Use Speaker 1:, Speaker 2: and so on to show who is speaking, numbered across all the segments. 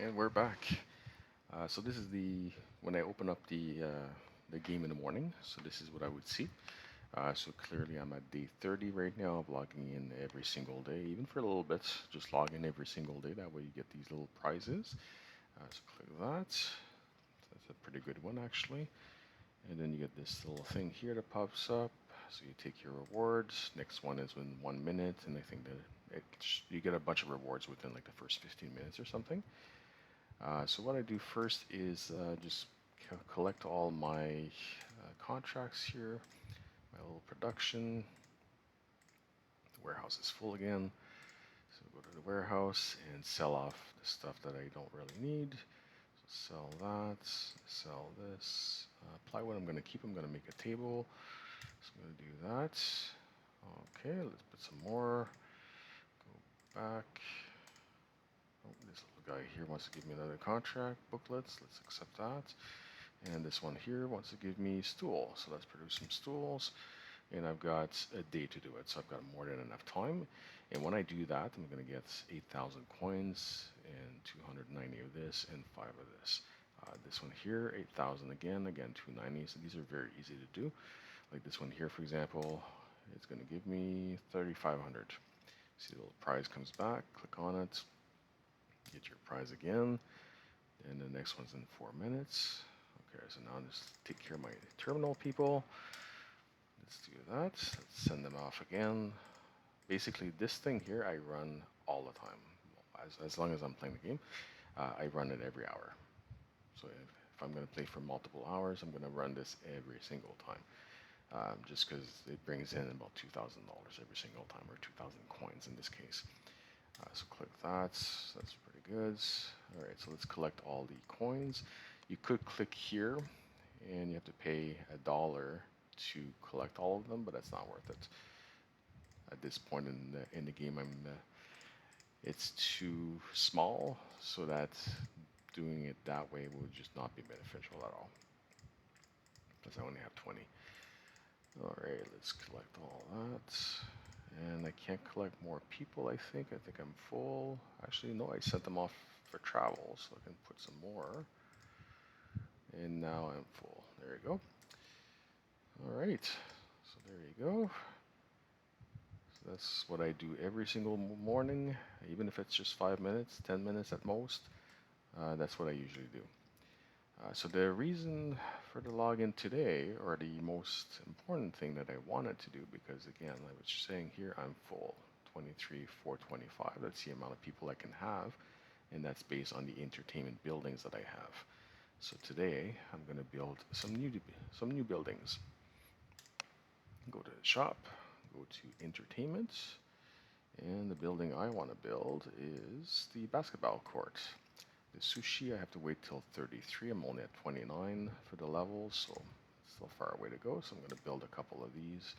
Speaker 1: And we're back. So this is the when I open up the game in the morning. So this is what I would see. So clearly I'm at day 30 right now of logging in every single day, even for a little bit. Just log in every single day. That way you get these little prizes. So click that. That's a pretty good one actually. And then you get this little thing here that pops up. So you take your rewards. Next one is in 1 minute, and I think that you get a bunch of rewards within like the first 15 minutes or something. So what I do first is just collect all my contracts here, my little production. The warehouse is full again. So go to the warehouse and sell off the stuff that I don't really need. So sell that, sell this. Plywood I'm going to keep. I'm going to make a table. So I'm going to do that. Okay, let's put some more. Go back. Oh, this little guy here wants to give me another contract booklets. Let's accept that. And this one here wants to give me stool. So let's produce some stools. And I've got a day to do it. So I've got more than enough time. And when I do that, I'm going to get 8,000 coins and 290 of this and 5 of this. This one here, 8,000 again 290. So these are very easy to do. Like this one here, for example, it's going to give me 3,500. See the little prize comes back, click on it, get your prize again. And the next one's in 4 minutes. Okay, so now just take care of my terminal people. Let's do that. Let's send them off again. Basically, this thing here I run all the time. As long as I'm playing the game, I run it every hour. So if I'm going to play for multiple hours, I'm going to run this every single time. Just because it brings in about $2,000 every single time, or 2,000 coins in this case. So click that. That's pretty good. All right, so let's collect all the coins. You could click here, and you have to pay $1 to collect all of them, but that's not worth it. At this point in the game, it's too small, so that doing it that way would just not be beneficial at all. Because I only have 20. All right, let's collect all that. And I can't collect more people, I think. I think I'm full. Actually, no, I sent them off for travel, so I can put some more. And now I'm full. There you go. All right, so there you go. So that's what I do every single morning, even if it's just 5 minutes, 10 minutes at most. That's what I usually do. So the reason for the login today, or the most important thing that I wanted to do, because again, like what you're saying here, I'm full, 23,425. That's the amount of people I can have, and that's based on the entertainment buildings that I have. So today, I'm going to build some new buildings. Go to the shop, go to entertainment, and the building I want to build is the basketball court. The sushi, I have to wait till 33. I'm only at 29 for the levels, so it's still far away to go. So I'm going to build a couple of these.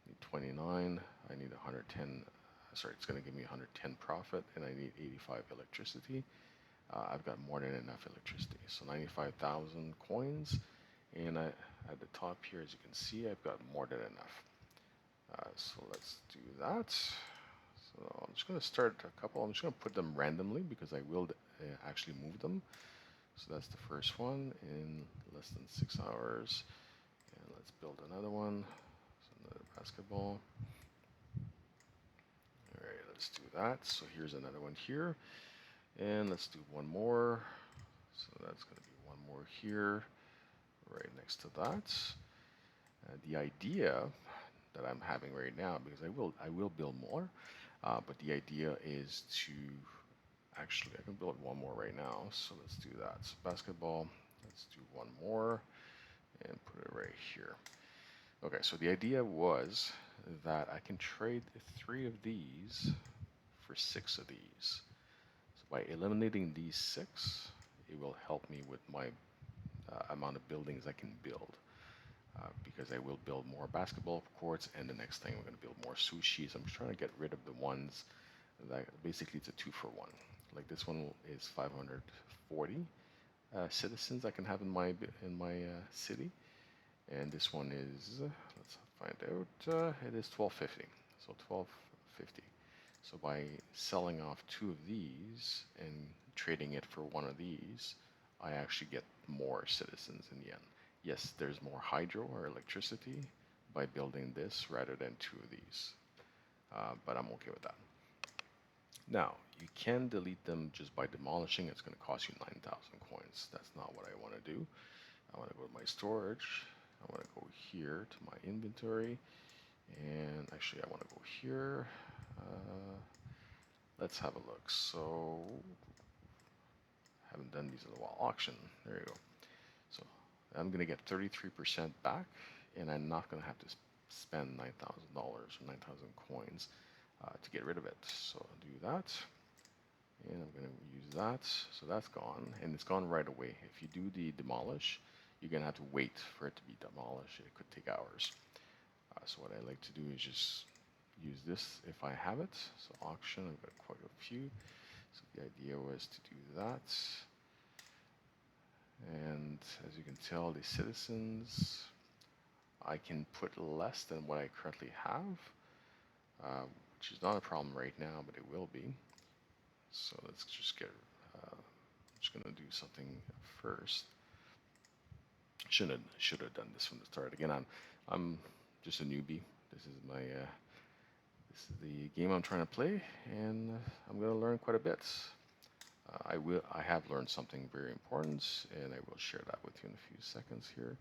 Speaker 1: I need 29. I need 110. Sorry, it's going to give me 110 profit, and I need 85 electricity. I've got more than enough electricity. So 95,000 coins, and at the top here, as you can see, I've got more than enough. So let's do that. So I'm just going to start a couple. I'm just going to put them randomly because I will actually move them. So that's the first one in less than 6 hours. And let's build another one. So another basketball. All right, let's do that. So here's another one here. And let's do one more. So that's going to be one more here, right next to that. The idea that I'm having right now, because I will build more, but the idea is to actually, I can build one more right now, so let's do that. So basketball, let's do one more and put it right here. Okay, so the idea was that I can trade 3 of these for 6 of these. So by eliminating these 6, it will help me with my amount of buildings I can build. Because I will build more basketball courts, and the next thing we're going to build more sushi. So I'm trying to get rid of the ones that basically it's a 2-for-1. Like this one is 540 citizens I can have in my city, and this one is let's find out. It is 1250. So 1250. So by selling off 2 of these and trading it for one of these, I actually get more citizens in the end. Yes, there's more hydro or electricity by building this rather than two of these, but I'm okay with that. Now, you can delete them just by demolishing. It's going to cost you 9,000 coins. That's not what I want to do. I want to go to my storage. I want to go here to my inventory. And actually, I want to go here. Let's have a look. So, haven't done these in a while. Auction. There you go. So, I'm going to get 33% back, and I'm not going to have to spend $9,000 or 9,000 coins to get rid of it. So, I'll do that. And I'm going to use that. So that's gone, and it's gone right away. If you do the demolish, you're going to have to wait for it to be demolished. It could take hours. So what I like to do is just use this if I have it. So auction, I've got quite a few. So the idea was to do that. And as you can tell, the citizens, I can put less than what I currently have, which is not a problem right now, but it will be. So let's just get, I'm just going to do something first. Should have done this from the start. Again, I'm just a newbie. This is my, this is the game I'm trying to play, and I'm going to learn quite a bit. I have learned something very important, and I will share that with you in a few seconds here.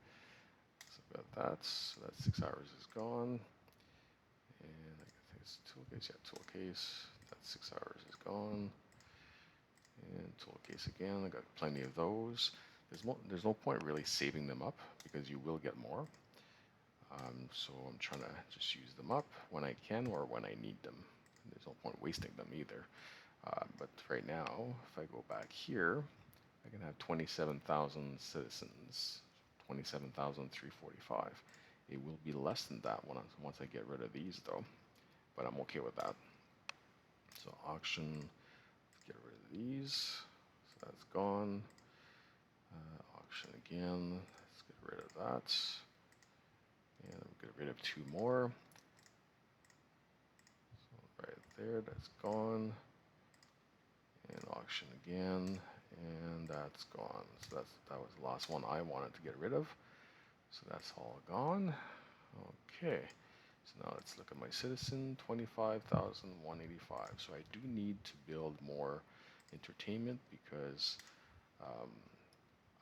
Speaker 1: So I've got that. So that 6 hours is gone. And I think it's tool case. Yeah, tool case. That 6 hours is gone. And tool case again. I got plenty of those. There's no point really saving them up because you will get more. So I'm trying to just use them up when I can or when I need them. There's no point wasting them either. But right now, if I go back here, I can have 27,000 citizens, 27,345. It will be less than that once I get rid of these though, but I'm okay with that. So auction, get rid of these. So that's gone. Auction again. Let's get rid of that. And I'm get rid of two more. So right there, that's gone. And auction again, and that's gone. So that was the last one I wanted to get rid of. So that's all gone. Okay. So now let's look at my citizen, 25,185. So I do need to build more entertainment because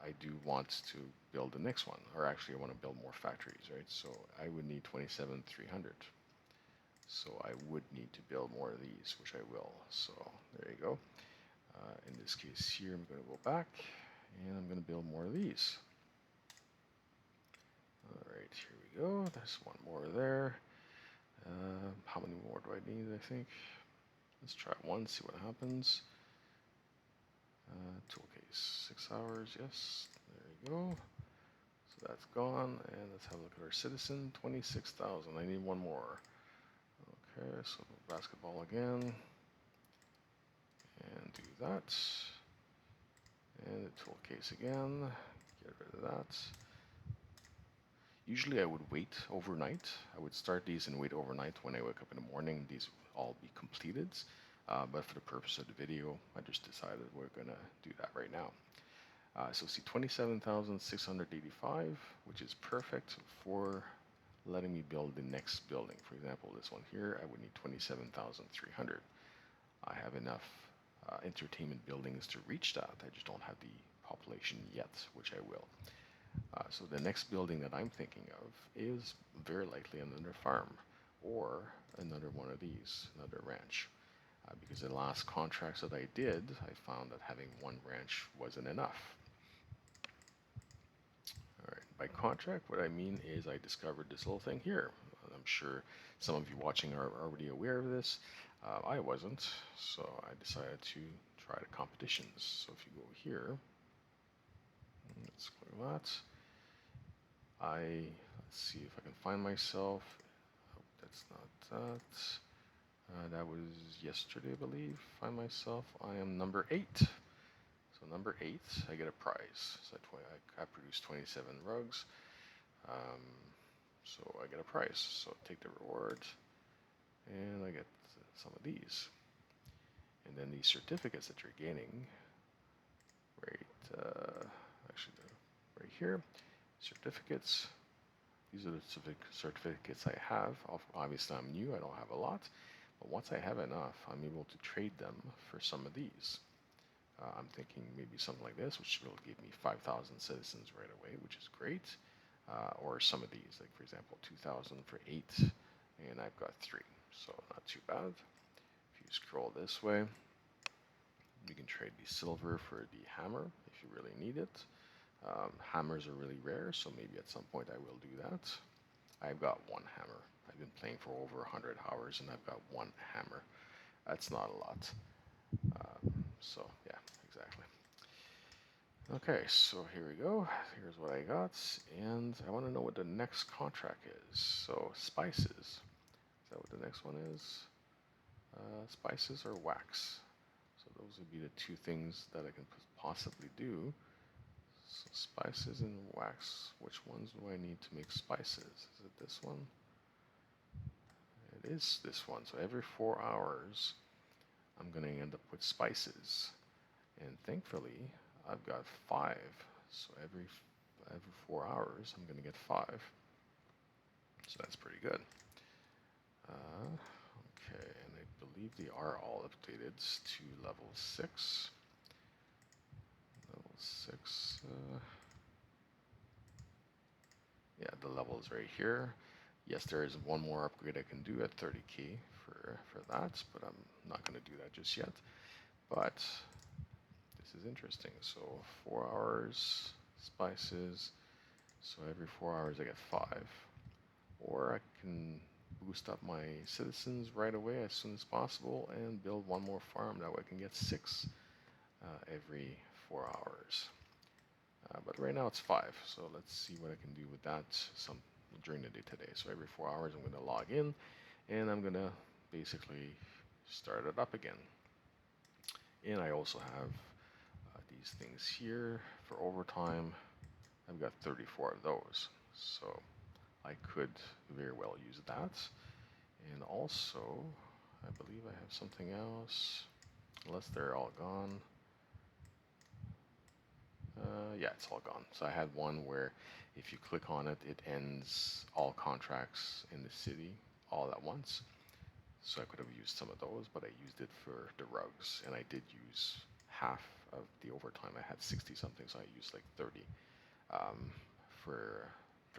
Speaker 1: I do want to build the next one, or actually I want to build more factories, right? So I would need 27,300. So I would need to build more of these, which I will. So there you go. In this case here, I'm going to go back, and I'm going to build more of these. All right, here we go. There's one more there. How many more do I need, I think? Let's try one, see what happens. Tool case, 6 hours, yes. There you go. So that's gone, and let's have a look at our citizen, 26,000. I need one more. Okay, so basketball again. And do that. And the tool case again. Get rid of that. Usually I would wait overnight. I would start these and wait overnight. When I wake up in the morning, these would all be completed. But for the purpose of the video, I just decided we're gonna do that right now. So see 27,685, which is perfect for letting me build the next building. For example, this one here, I would need 27,300. I have enough entertainment buildings to reach that. I just don't have the population yet, which I will. So the next building that I'm thinking of is very likely another farm or another one of these, another ranch. Because the last contracts that I did, I found that having one ranch wasn't enough. All right, by contract, what I mean is I discovered this little thing here. I'm sure some of you watching are already aware of this. I wasn't, so I decided to try the competitions. So if you go here, let's go to that. Let's see if I can find myself. Oh, that's not that. That was yesterday, I believe. Find myself. I am number 8. So number 8, I get a prize. So I produced 27 rugs. So I get a prize. So take the reward, and I get some of these. And then these certificates that you're gaining right, actually, right here, certificates. These are the certificates I have. Obviously, I'm new, I don't have a lot. But once I have enough, I'm able to trade them for some of these. I'm thinking maybe something like this, which will give me 5,000 citizens right away, which is great. Or some of these, like for example, 2,000 for 8, and I've got 3, so not too bad. If you scroll this way, you can trade the silver for the hammer if you really need it. Hammers are really rare, so maybe at some point I will do that. I've got one hammer. I've been playing for over 100 hours and I've got one hammer. That's not a lot. So yeah, exactly. Okay, so here we go. Here's what I got, and I want to know what the next contract is. So spices. Is that what the next one is? Spices or wax? So those would be the two things that I can possibly do. So spices and wax. Which ones do I need to make spices? Is it this one? It is this one. So every 4 hours, I'm going to end up with spices. And thankfully, I've got 5. So every 4 hours, I'm going to get 5. So that's pretty good. Okay, and I believe they are all updated to level 6. Level 6. Yeah, the level is right here. Yes, there is one more upgrade I can do at 30k for that, but I'm not going to do that just yet. But this is interesting. So 4 hours, spices. So every 4 hours I get 5. Or I can boost up my citizens right away as soon as possible and build one more farm. That way I can get 6 every 4 hours. But right now it's 5, so let's see what I can do with that during the day today. So every 4 hours I'm going to log in and I'm going to basically start it up again. And I also have these things here for overtime. I've got 34 of those, so I could very well use that. And also, I believe I have something else, unless they're all gone. Yeah, it's all gone. So I had one where if you click on it, it ends all contracts in the city all at once. So I could have used some of those, but I used it for the rugs, and I did use half of the overtime. I had 60 something, so I used like 30 for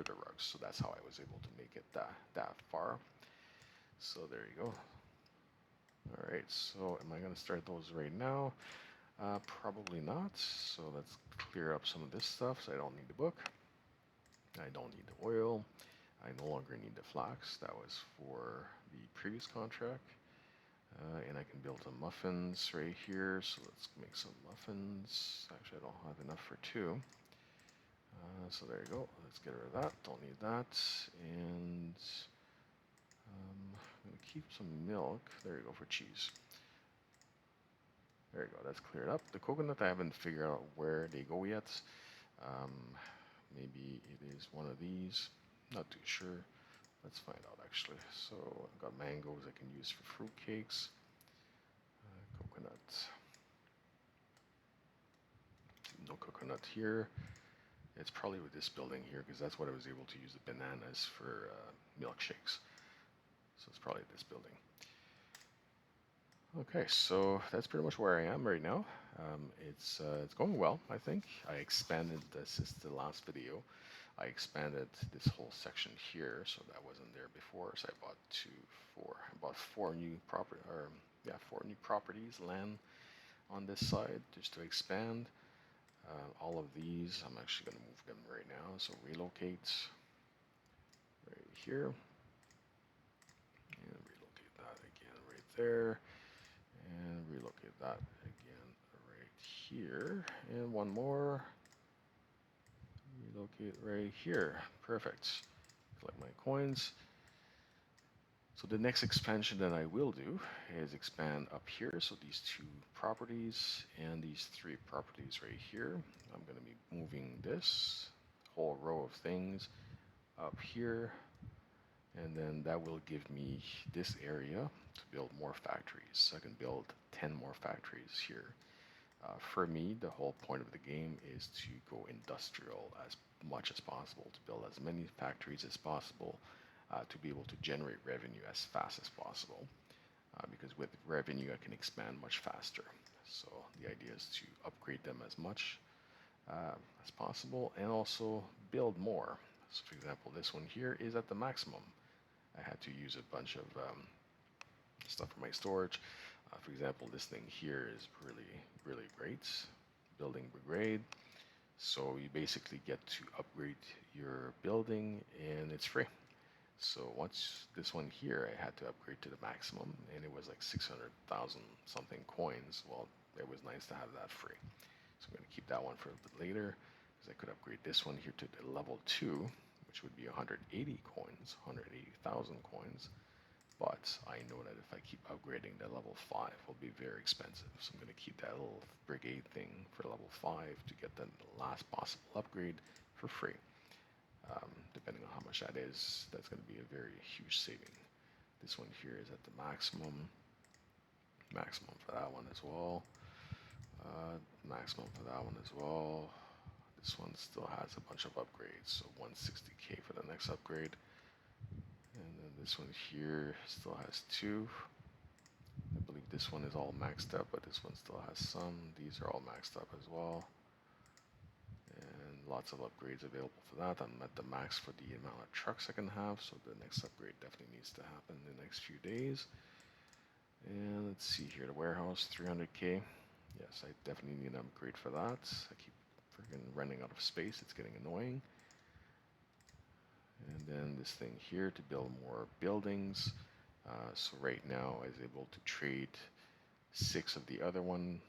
Speaker 1: the rugs. So that's how I was able to make it that far. So there you go. All right, so am I going to start those right now? Probably not. So let's clear up some of this stuff. So I don't need the book. I don't need the oil. I no longer need the flax. That was for the previous contract. And I can build some muffins right here. So let's make some muffins. Actually, I don't have enough for 2. So there you go. Let's get rid of that. Don't need that. And I'm going to keep some milk. There you go for cheese. There you go, that's cleared up. The coconut, I haven't figured out where they go yet. Maybe it is one of these. Not too sure. Let's find out actually. So I've got mangoes I can use for fruit cakes. Coconut. No coconut here. It's probably with this building here because that's what I was able to use the bananas for milkshakes. So it's probably this building. Okay, so that's pretty much where I am right now. It's going well, I think. I expanded since the last video. I expanded this whole section here, so that wasn't there before. So I bought 4 new properties, land on this side, just to expand. All of these, I'm actually going to move them right now. So relocate right here, and relocate that again right there. And relocate that again right here. And one more. Relocate right here. Perfect. Collect my coins. So the next expansion that I will do is expand up here. So these 2 properties and these 3 properties right here. I'm going to be moving this whole row of things up here. And then that will give me this area to build more factories. So I can build 10 more factories here. For me, the whole point of the game is to go industrial as much as possible, to build as many factories as possible, to be able to generate revenue as fast as possible. Because with revenue, I can expand much faster. So the idea is to upgrade them as much as possible and also build more. So for example, this one here is at the maximum. I had to use a bunch of stuff for my storage. For example, this thing here is really great. Building brigade. So you basically get to upgrade your building and it's free. So once this one here, I had to upgrade to the maximum and it was like 600,000 something coins. Well, it was nice to have that free. So I'm going to keep that one for a bit later because I could upgrade this one here to the level 2, which would be 180 coins, 180,000 coins. But I know that if I keep upgrading, the level 5 will be very expensive. So I'm going to keep that little brigade thing for level 5 to get the last possible upgrade for free. Depending on how much that is, that's going to be a very huge saving. This one here is at the maximum. Maximum for that one as well. Maximum for that one as well. This one still has a bunch of upgrades, so 160k for the next upgrade. And then this one here still has 2. I believe this one is all maxed up, but this one still has some. These are all maxed up as well. And lots of upgrades available for that. I'm at the max for the amount of trucks I can have, so the next upgrade definitely needs to happen in the next few days. And let's see here, the warehouse, 300k. Yes, I definitely need an upgrade for that. I keep freaking running out of space. It's getting annoying. And then this thing here to build more buildings. So right now I was able to trade 6 of the other one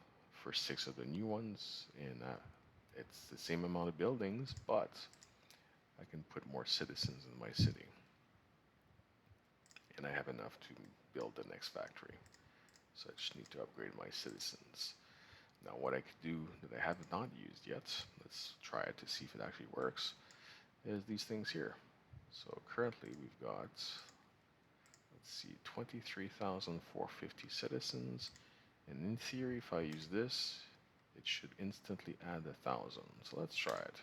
Speaker 1: for 6 of the new ones. And it's the same amount of buildings, but I can put more citizens in my city. And I have enough to build the next factory. So I just need to upgrade my citizens. Now what I could do that I have not used yet, let's try it to see if it actually works, is these things here. So currently we've got, let's see, 23,450 citizens. And in theory, if I use this, it should instantly add 1,000. So let's try it.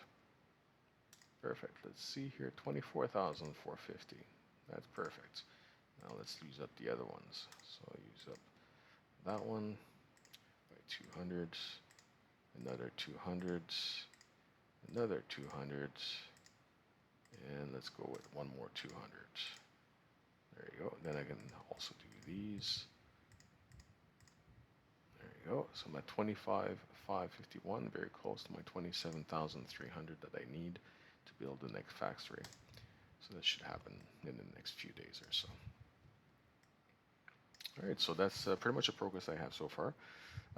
Speaker 1: Perfect. Let's see here, 24,450. That's perfect. Now let's use up the other ones. So I'll use up that one by 200, another 200, another 200, and let's go with one more 200. There you go. Then I can also do these. There you go. So I'm at 25,551, very close to my 27,300 that I need to build the next factory. So that should happen in the next few days or so. Alright, so that's pretty much the progress I have so far.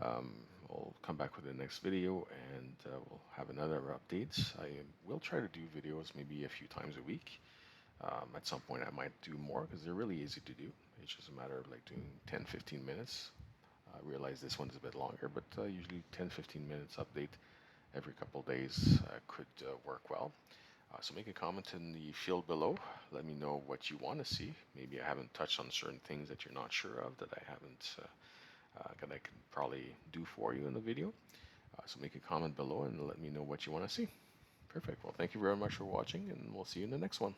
Speaker 1: I'll come back with the next video and we'll have another update. I will try to do videos maybe a few times a week. At some point I might do more because they're really easy to do. It's just a matter of like doing 10-15 minutes. I realize this one's a bit longer, but usually 10-15 minutes update every couple days could work well. So make a comment in the field below. Let me know what you want to see. Maybe I haven't touched on certain things that you're not sure of that I haven't, that I can probably do for you in the video. So make a comment below and let me know what you want to see. Perfect. Well, thank you very much for watching, and we'll see you in the next one.